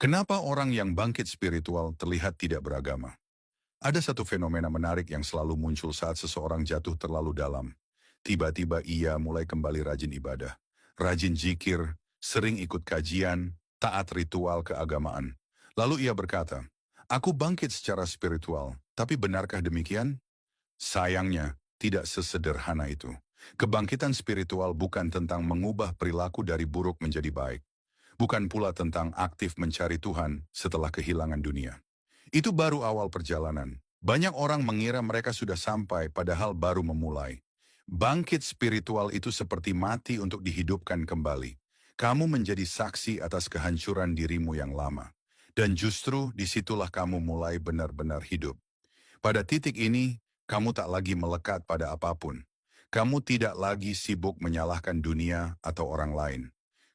Kenapa orang yang bangkit spiritual terlihat tidak beragama? Ada satu fenomena menarik yang selalu muncul saat seseorang jatuh terlalu dalam. Tiba-tiba ia mulai kembali rajin ibadah, rajin zikir, sering ikut kajian, taat ritual keagamaan. Lalu ia berkata, "Aku bangkit secara spiritual, tapi benarkah demikian?" Sayangnya, tidak sesederhana itu. Kebangkitan spiritual bukan tentang mengubah perilaku dari buruk menjadi baik. Bukan pula tentang aktif mencari Tuhan setelah kehilangan dunia. Itu baru awal perjalanan. Banyak orang mengira mereka sudah sampai padahal baru memulai. Bangkit spiritual itu seperti mati untuk dihidupkan kembali. Kamu menjadi saksi atas kehancuran dirimu yang lama. Dan justru disitulah kamu mulai benar-benar hidup. Pada titik ini, kamu tak lagi melekat pada apapun. Kamu tidak lagi sibuk menyalahkan dunia atau orang lain.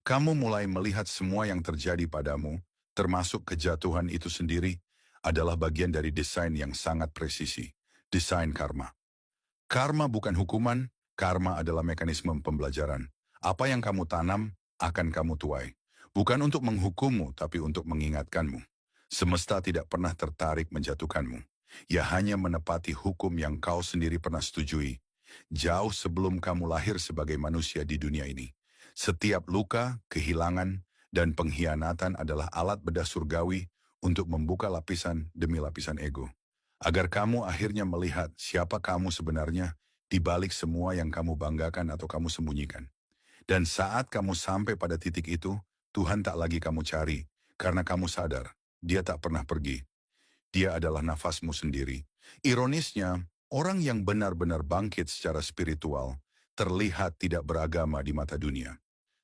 Kamu mulai melihat semua yang terjadi padamu, termasuk kejatuhan itu sendiri, adalah bagian dari desain yang sangat presisi. Desain karma. Karma bukan hukuman, karma adalah mekanisme pembelajaran. Apa yang kamu tanam, akan kamu tuai. Bukan untuk menghukummu, tapi untuk mengingatkanmu. Semesta tidak pernah tertarik menjatuhkanmu. Ia hanya menepati hukum yang kau sendiri pernah setujui. Jauh sebelum kamu lahir sebagai manusia di dunia ini. Setiap luka, kehilangan, dan pengkhianatan adalah alat bedah surgawi untuk membuka lapisan demi lapisan ego. Agar kamu akhirnya melihat siapa kamu sebenarnya di balik semua yang kamu banggakan atau kamu sembunyikan. Dan saat kamu sampai pada titik itu, Tuhan tak lagi kamu cari, karena kamu sadar, Dia tak pernah pergi. Dia adalah nafasmu sendiri. Ironisnya, orang yang benar-benar bangkit secara spiritual terlihat tidak beragama di mata dunia.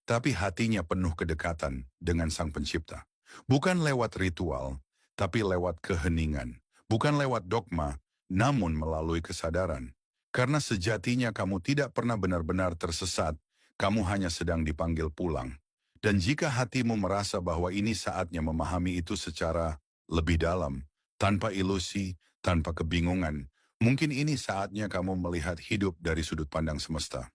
Tapi hatinya penuh kedekatan dengan Sang Pencipta. Bukan lewat ritual, tapi lewat keheningan. Bukan lewat dogma, namun melalui kesadaran. Karena sejatinya kamu tidak pernah benar-benar tersesat, kamu hanya sedang dipanggil pulang. Dan jika hatimu merasa bahwa ini saatnya memahami itu secara lebih dalam, tanpa ilusi, tanpa kebingungan, mungkin ini saatnya kamu melihat hidup dari sudut pandang semesta.